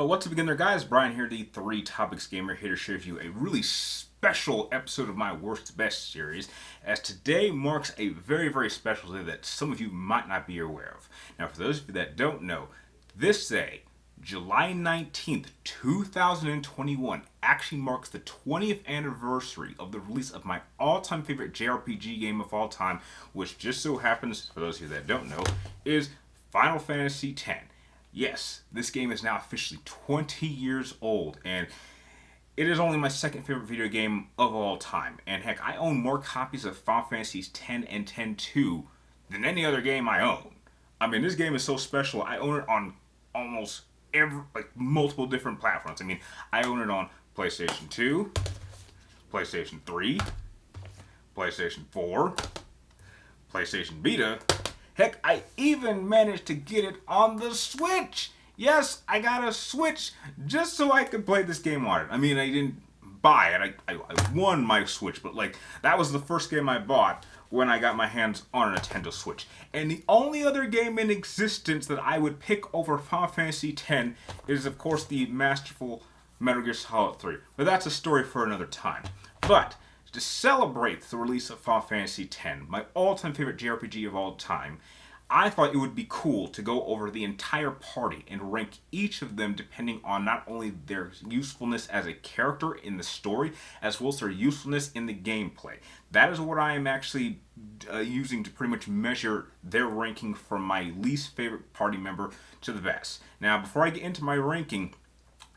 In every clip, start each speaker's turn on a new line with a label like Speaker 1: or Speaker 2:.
Speaker 1: What's up again there, guys? Brian here, the Three Topics Gamer, here to share with you a really special episode of my Worst Best series, as today marks a very, very special day that some of you might not be aware of. Now, for those of you that don't know, this day, July 19th, 2021, actually marks the 20th anniversary of the release of my all-time favorite JRPG game of all time, which just so happens, for those of you that don't know, is Final Fantasy X. Yes, this game is now officially 20 years old, and it is only my second favorite video game of all time. And heck, I own more copies of Final Fantasy X and X-2 than any other game I own. I mean, this game is so special. I own it on almost multiple different platforms. I mean, I own it on PlayStation 2, PlayStation 3, PlayStation 4, PlayStation Vita. Heck, I even managed to get it on the Switch. Yes, I got a Switch just so I could play this game on it. I mean, I didn't buy it. I won my Switch, but that was the first game I bought when I got my hands on a Nintendo Switch. And the only other game in existence that I would pick over Final Fantasy X is, of course, the masterful Metal Gear Solid 3. But that's a story for another time. But to celebrate the release of Final Fantasy X, my all-time favorite JRPG of all time, I thought it would be cool to go over the entire party and rank each of them depending on not only their usefulness as a character in the story, as well as their usefulness in the gameplay. That is what I am actually using to pretty much measure their ranking from my least favorite party member to the best. Now, before I get into my ranking,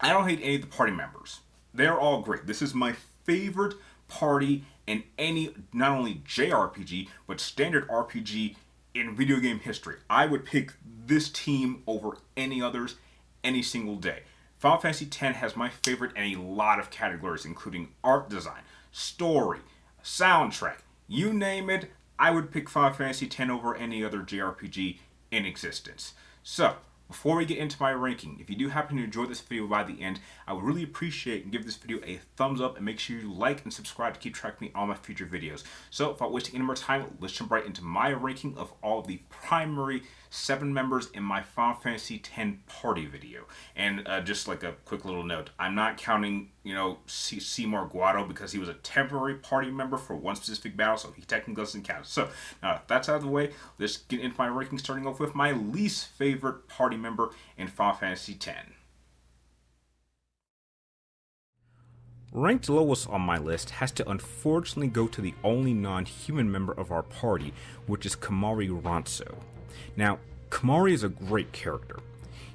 Speaker 1: I don't hate any of the party members. They're all great. This is my favorite party in any, not only JRPG, but standard RPG in video game history. I would pick this team over any others any single day. Final Fantasy X has my favorite in a lot of categories, including art design, story, soundtrack, you name it. I would pick Final Fantasy X over any other JRPG in existence. So, before we get into my ranking, if you do happen to enjoy this video by the end, I would really appreciate and give this video a thumbs up and make sure you like and subscribe to keep track of me on all my future videos. So without wasting any more time, let's jump right into my ranking of all of the primary 7 members in my Final Fantasy X party video. And just like a quick little note, I'm not counting, Seymour Guado because he was a temporary party member for one specific battle, so he technically doesn't count. So now that's out of the way, let's get into my ranking, starting off with my least favorite party member in Final Fantasy X. Ranked lowest on my list has to unfortunately go to the only non-human member of our party, which is Kaimari Ronso. Now, Kaimari is a great character.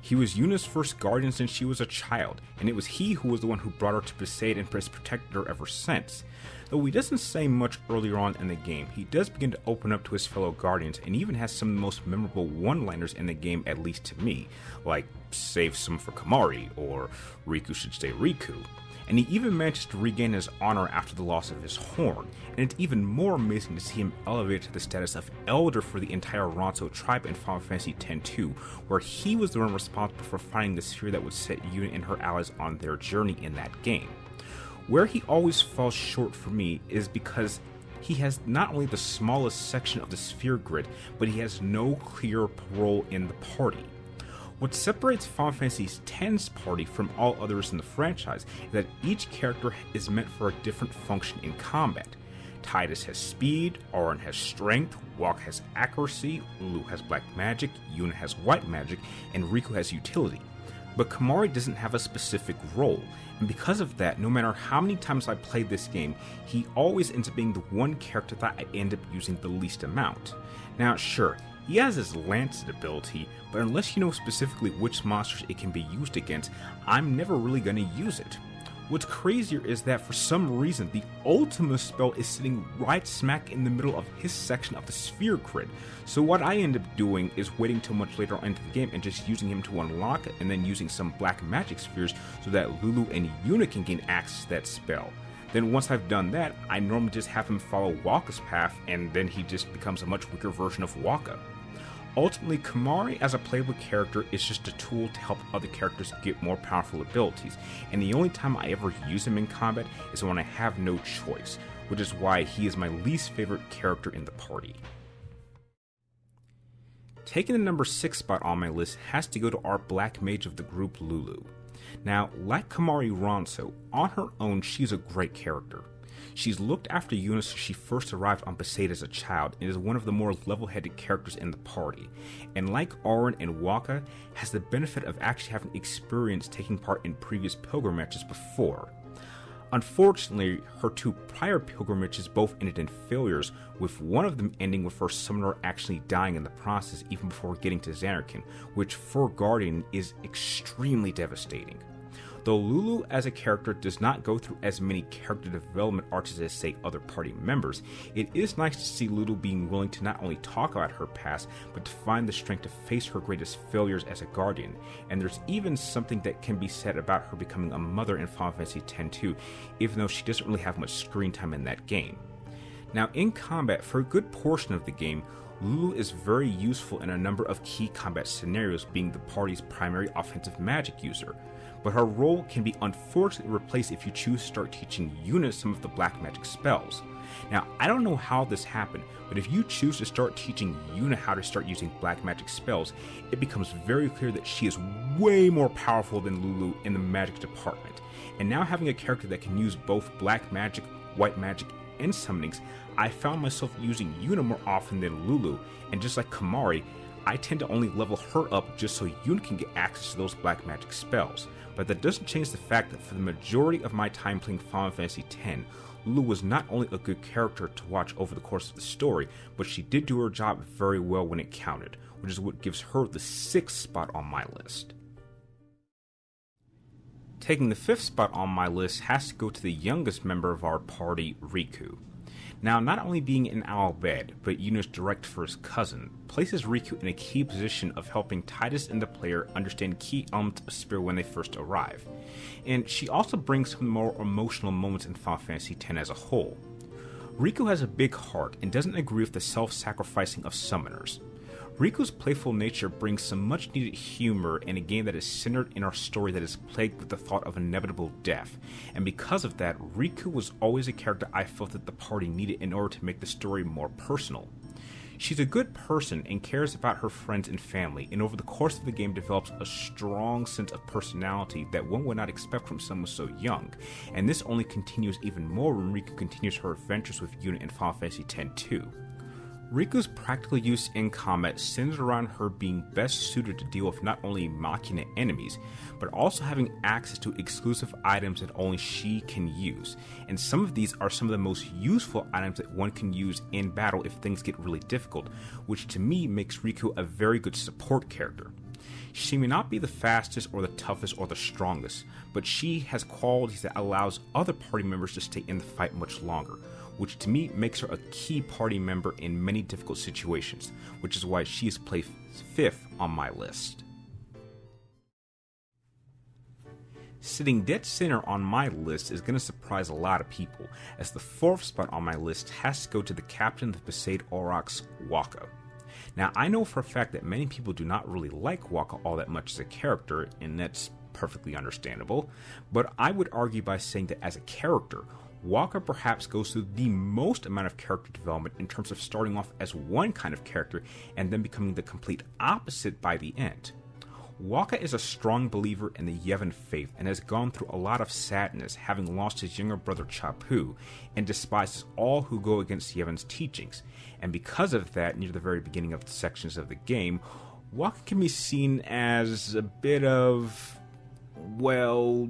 Speaker 1: He was Yuna's first guardian since she was a child, and it was he who was the one who brought her to Besaid and has protected her ever since. Though he doesn't say much earlier on in the game, he does begin to open up to his fellow guardians and even has some of the most memorable one-liners in the game, at least to me, like "save some for Kaimari" or "Riku should stay Riku." And he even manages to regain his honor after the loss of his horn, and it's even more amazing to see him elevated to the status of elder for the entire Ronso tribe in Final Fantasy X-2, where he was the one responsible for finding the sphere that would set Yuna and her allies on their journey in that game. Where he always falls short for me is because he has not only the smallest section of the sphere grid, but he has no clear role in the party. What separates Final Fantasy X's party from all others in the franchise is that each character is meant for a different function in combat. Titus has speed, Ornn has strength, Waka has accuracy, Lulu has black magic, Yuna has white magic, and Riku has utility. But Kaimari doesn't have a specific role, and because of that, no matter how many times I played this game, he always ends up being the one character that I end up using the least amount. Now sure, he has his Lancet ability, but unless you know specifically which monsters it can be used against, I'm never really going to use it. What's crazier is that for some reason, the Ultima spell is sitting right smack in the middle of his section of the sphere grid. So what I end up doing is waiting till much later into the game and just using him to unlock it, and then using some black magic spheres so that Lulu and Yuna can gain access to that spell. Then once I've done that, I normally just have him follow Waka's path, and then he just becomes a much weaker version of Waka. Ultimately, Kaimari as a playable character is just a tool to help other characters get more powerful abilities, and the only time I ever use him in combat is when I have no choice, which is why he is my least favorite character in the party. Taking the number 6 spot on my list has to go to our black mage of the group, Lulu.
Speaker 2: Now, like Kaimari Ronso, on her own she's a great character. She's looked after Yuna since she first arrived on Besaid as a child and is one of the more level-headed characters in the party, and like Ornn and Waka, has the benefit of actually having experience taking part in previous pilgrimages before. Unfortunately, her 2 prior pilgrimages both ended in failures, with one of them ending with her summoner actually dying in the process even before getting to Zanarkand, which for Guardian is extremely devastating. Though Lulu as a character does not go through as many character development arcs as say other party members, it is nice to see Lulu being willing to not only talk about her past, but to find the strength to face her greatest failures as a guardian, and there's even something that can be said about her becoming a mother in Final Fantasy X too, even though she doesn't really have much screen time in that game. Now in combat, for a good portion of the game, Lulu is very useful in a number of key combat scenarios, being the party's primary offensive magic user, but her role can be unfortunately replaced if you choose to start teaching Yuna some of the black magic spells. Now, I don't know how this happened, but if you choose to start teaching Yuna how to start using black magic spells, it becomes very clear that she is way more powerful than Lulu in the magic department. And now having a character that can use both black magic, white magic, and summonings, I found myself using Yuna more often than Lulu, and just like Kaimari, I tend to only level her up just so Yuna can get access to those black magic spells. But that doesn't change the fact that for the majority of my time playing Final Fantasy X, Lulu was not only a good character to watch over the course of the story, but she did do her job very well when it counted, which is what gives her the 6th spot on my list. Taking the 5th spot on my list has to go to the youngest member of our party, Riku. Now, not only being an Al Bhed, but Yuna's direct first cousin, places Riku in a key position of helping Titus and the player understand key elements of spirit when they first arrive. And she also brings some more emotional moments in Final Fantasy X as a whole. Riku has a big heart and doesn't agree with the self-sacrificing of summoners. Riku's playful nature brings some much needed humor in a game that is centered in our story that is plagued with the thought of inevitable death, and because of that, Riku was always a character I felt that the party needed in order to make the story more personal. She's a good person and cares about her friends and family, and over the course of the game develops a strong sense of personality that one would not expect from someone so young, and this only continues even more when Riku continues her adventures with Yuna in Final Fantasy X too. Riku's practical use in combat centers around her being best suited to deal with not only Machina enemies, but also having access to exclusive items that only she can use, and some of these are some of the most useful items that one can use in battle if things get really difficult, which to me makes Riku a very good support character. She may not be the fastest or the toughest or the strongest, but she has qualities that allows other party members to stay in the fight much longer, which to me makes her a key party member in many difficult situations, which is why she is placed 5th on my list. Sitting dead center on my list is going to surprise a lot of people, as the 4th spot on my list has to go to the captain of the Besaid Aurochs, Waka. Now, I know for a fact that many people do not really like Waka all that much as a character, and that's perfectly understandable, but I would argue by saying that as a character, Waka perhaps goes through the most amount of character development in terms of starting off as one kind of character and then becoming the complete opposite by the end. Waka is a strong believer in the Yevon faith and has gone through a lot of sadness, having lost his younger brother Chapu, and despises all who go against Yevon's teachings. And because of that, near the very beginning of the sections of the game, Waka can be seen as a bit of, well,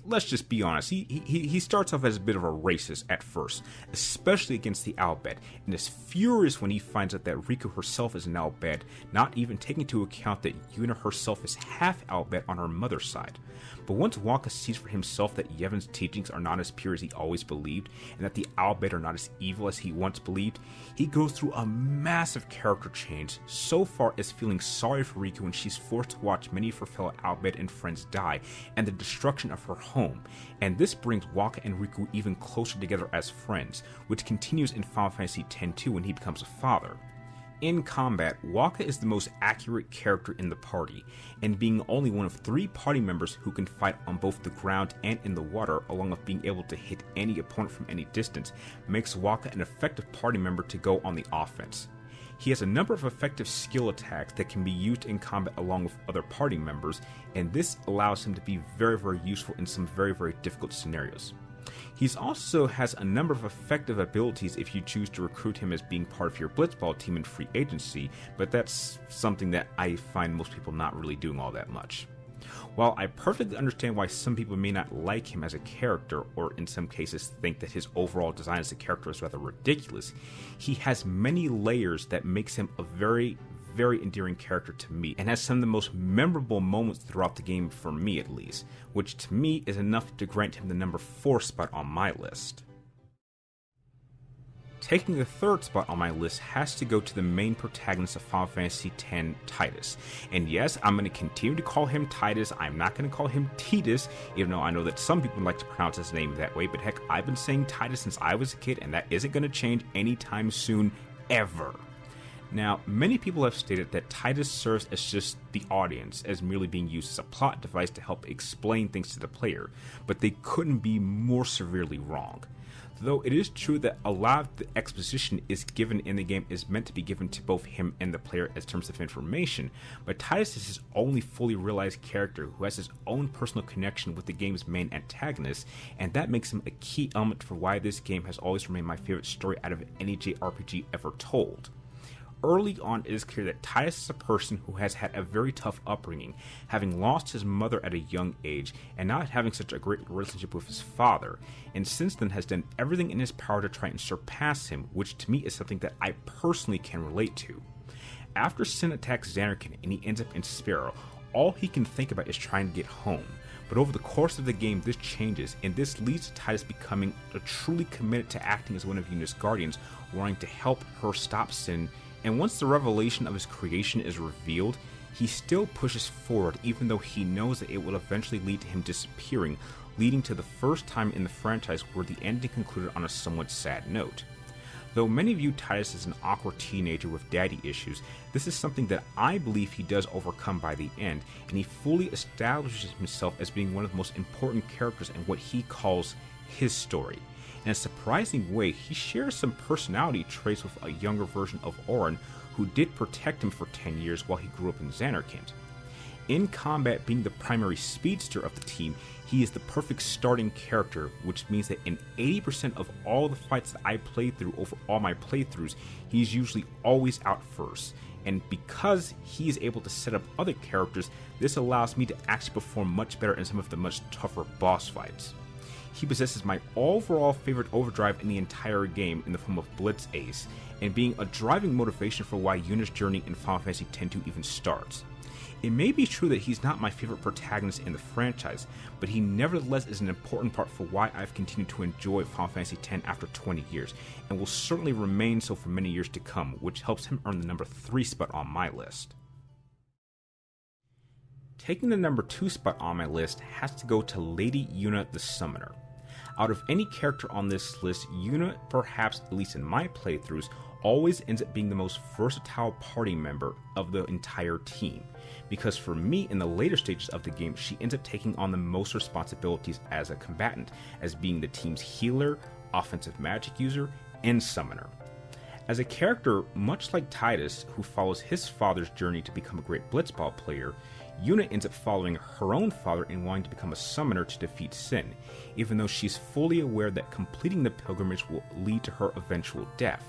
Speaker 2: let's just be honest, he starts off as a bit of a racist at first, especially against the Al Bhed, and is furious when he finds out that Riku herself is an Al Bhed, not even taking into account that Yuna herself is half Al Bhed on her mother's side. But once Waka sees for himself that Yevon's teachings are not as pure as he always believed, and that the Al Bhed are not as evil as he once believed, he goes through a massive character change, so far as feeling sorry for Riku when she's forced to watch many of her fellow Al Bhed and friends die, and the destruction of her home, and this brings Waka and Riku even closer together as friends, which continues in Final Fantasy X too when he becomes a father. In combat, Waka is the most accurate character in the party, and being only one of 3 party members who can fight on both the ground and in the water, along with being able to hit any opponent from any distance, makes Waka an effective party member to go on the offense. He has a number of effective skill attacks that can be used in combat along with other party members, and this allows him to be very, very useful in some very, very difficult scenarios. He also has a number of effective abilities if you choose to recruit him as being part of your Blitzball team in free agency, but that's something that I find most people not really doing all that much. While I perfectly understand why some people may not like him as a character, or in some cases think that his overall design as a character is rather ridiculous, he has many layers that makes him a very, very endearing character to me, and has some of the most memorable moments throughout the game, for me at least, which to me is enough to grant him the number 4 spot on my list. Taking the 3rd spot on my list has to go to the main protagonist of Final Fantasy X, Titus. And yes, I'm going to continue to call him Titus. I'm not going to call him Titus, even though I know that some people like to pronounce his name that way, but heck, I've been saying Titus since I was a kid, and that isn't going to change anytime soon, ever. Now, many people have stated that Titus serves as just the audience, as merely being used as a plot device to help explain things to the player, but they couldn't be more severely wrong. Though it is true that a lot of the exposition is given in the game is meant to be given to both him and the player as terms of information, but Titus is his only fully realized character who has his own personal connection with the game's main antagonist, and that makes him a key element for why this game has always remained my favorite story out of any JRPG ever told. Early on, it is clear that Titus is a person who has had a very tough upbringing, having lost his mother at a young age and not having such a great relationship with his father, and since then has done everything in his power to try and surpass him, which to me is something that I personally can relate to. After Sin attacks Zanarkand and he ends up in Sparrow, all he can think about is trying to get home. But over the course of the game, this changes, and this leads to Titus becoming truly committed to acting as one of Yuna's guardians, wanting to help her stop Sin. And once the revelation of his creation is revealed, he still pushes forward even though he knows that it will eventually lead to him disappearing, leading to the first time in the franchise where the ending concluded on a somewhat sad note. Though many view Titus as an awkward teenager with daddy issues, this is something that I believe he does overcome by the end, and he fully establishes himself as being one of the most important characters in what he calls his story. In a surprising way, he shares some personality traits with a younger version of Ornn, who did protect him for 10 years while he grew up in Zanarkand. In combat, being the primary speedster of the team, he is the perfect starting character, which means that in 80% of all the fights that I play through over all my playthroughs, he's usually always out first. And because he is able to set up other characters, this allows me to actually perform much better in some of the much tougher boss fights. He possesses my overall favorite overdrive in the entire game in the form of Blitz Ace, and being a driving motivation for why Yuna's journey in Final Fantasy X-2 even starts. It may be true that he's not my favorite protagonist in the franchise, but he nevertheless is an important part for why I've continued to enjoy Final Fantasy X after 20 years, and will certainly remain so for many years to come, which helps him earn the number 3 spot on my list. Taking the number 2 spot on my list has to go to Lady Yuna the Summoner. Out of any character on this list, Yuna, perhaps at least in my playthroughs, always ends up being the most versatile party member of the entire team. Because for me, in the later stages of the game, she ends up taking on the most responsibilities as a combatant, as being the team's healer, offensive magic user, and summoner. As a character, much like Titus, who follows his father's journey to become a great blitzball player, Yuna ends up following her own father and wanting to become a summoner to defeat Sin, even though she's fully aware that completing the pilgrimage will lead to her eventual death.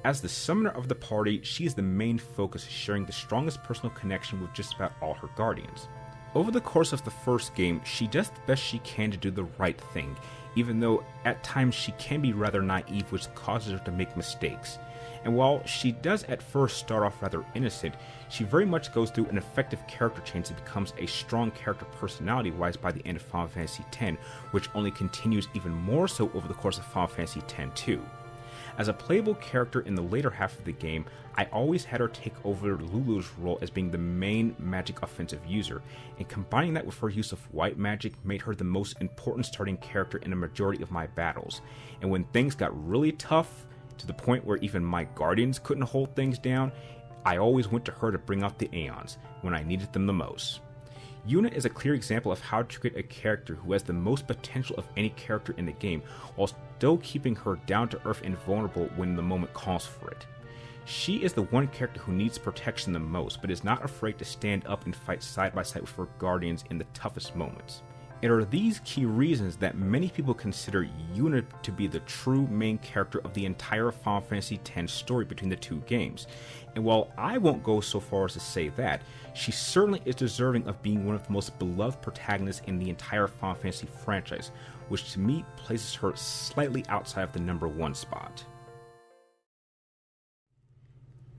Speaker 2: As the summoner of the party, she is the main focus, sharing the strongest personal connection with just about all her guardians. Over the course of the first game, she does the best she can to do the right thing, even though at times she can be rather naive, which causes her to make mistakes. And while she does at first start off rather innocent, she very much goes through an effective character change and becomes a strong character personality-wise by the end of Final Fantasy X, which only continues even more so over the course of Final Fantasy X-2. As a playable character in the later half of the game, I always had her take over Lulu's role as being the main magic offensive user, and combining that with her use of white magic made her the most important starting character in a majority of my battles. And when things got really tough, to the point where even my guardians couldn't hold things down, I always went to her to bring out the Aeons when I needed them the most. Yuna is a clear example of how to create a character who has the most potential of any character in the game, while still keeping her down to earth and vulnerable when the moment calls for it. She is the one character who needs protection the most, but is not afraid to stand up and fight side by side with her guardians in the toughest moments. It are these key reasons that many people consider Yuna to be the true main character of the entire Final Fantasy X story between the two games. And while I won't go so far as to say that, she certainly is deserving of being one of the most beloved protagonists in the entire Final Fantasy franchise, which to me places her slightly outside of the number 1 spot.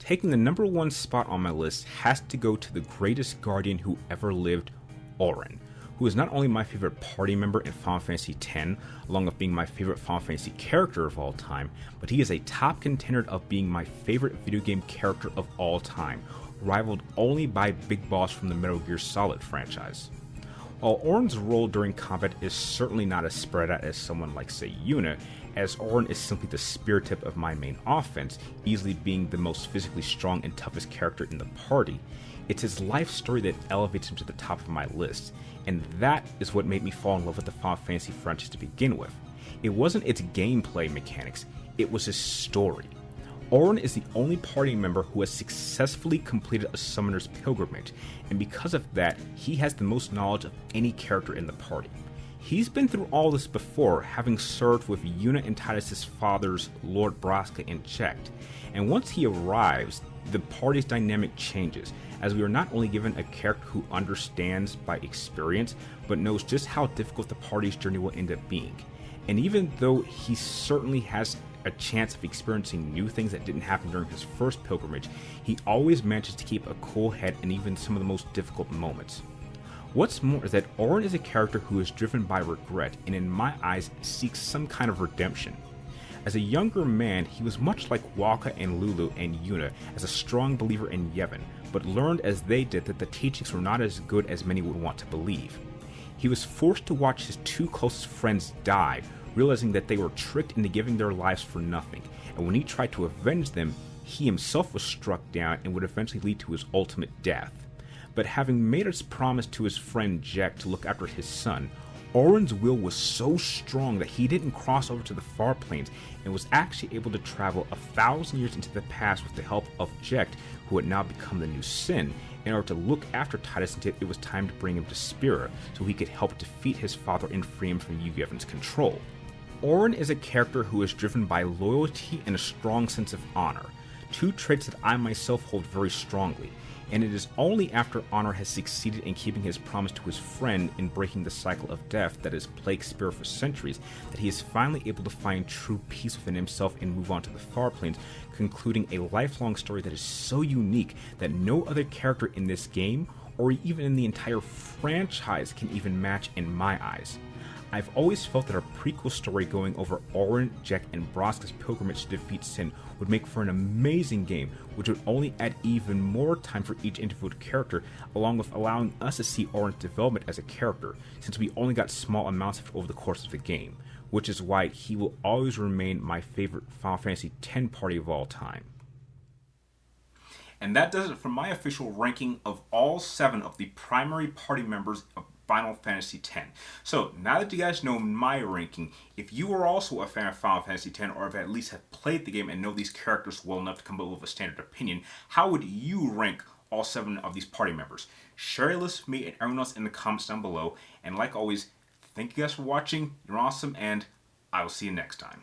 Speaker 2: Taking the number 1 spot on my list has to go to the greatest guardian who ever lived, Ornn, who is not only my favorite party member in Final Fantasy X, along with being my favorite Final Fantasy character of all time, but he is a top contender of being my favorite video game character of all time, rivaled only by Big Boss from the Metal Gear Solid franchise. While Ornn's role during combat is certainly not as spread out as someone like, say, Yuna, as Ornn is simply the spear tip of my main offense, easily being the most physically strong and toughest character in the party, it's his life story that elevates him to the top of my list, and that is what made me fall in love with the Final Fantasy franchise to begin with. It wasn't its gameplay mechanics, it was his story. Ornn is the only party member who has successfully completed a summoner's pilgrimage, and because of that, he has the most knowledge of any character in the party. He's been through all this before, having served with Yuna and Titus' fathers, Lord Braska and Jecht, and once he arrives, the party's dynamic changes, as we are not only given a character who understands by experience, but knows just how difficult the party's journey will end up being. And even though he certainly has a chance of experiencing new things that didn't happen during his first pilgrimage, he always manages to keep a cool head in even some of the most difficult moments. What's more is that Ornn is a character who is driven by regret and in my eyes seeks some kind of redemption. As a younger man, he was much like Waka and Lulu and Yuna as a strong believer in Yevon, but learned as they did that the teachings were not as good as many would want to believe. He was forced to watch his 2 closest friends die, realizing that they were tricked into giving their lives for nothing, and when he tried to avenge them, he himself was struck down and would eventually lead to his ultimate death. But having made his promise to his friend Jecht to look after his son, Ornn's will was so strong that he didn't cross over to the far planes and was actually able to travel 1,000 years into the past with the help of Jecht, who had now become the new Sin, in order to look after Titus until it was time to bring him to Spira so he could help defeat his father and free him from Yevon's control. Ornn is a character who is driven by loyalty and a strong sense of honor, 2 traits that I myself hold very strongly, and it is only after Honor has succeeded in keeping his promise to his friend in breaking the cycle of death that has plagued Spira for centuries that he is finally able to find true peace within himself and move on to the far planes, concluding a lifelong story that is so unique that no other character in this game, or even in the entire franchise, can even match in my eyes. I've always felt that a prequel story going over Ornn, Jecht, and Braska's pilgrimage to defeat Sin would make for an amazing game, which would only add even more time for each individual character, along with allowing us to see Ornn's development as a character, since we only got small amounts of it over the course of the game, which is why he will always remain my favorite Final Fantasy X party of all time.
Speaker 1: And that does it for my official ranking of all 7 of the primary party members of Final Fantasy X. So now that you guys know my ranking, if you are also a fan of Final Fantasy X, or if at least have played the game and know these characters well enough to come up with a standard opinion, how would you rank all 7 of these party members? Share your list with me and everyone else in the comments down below. And like always, thank you guys for watching. You're awesome, and I will see you next time.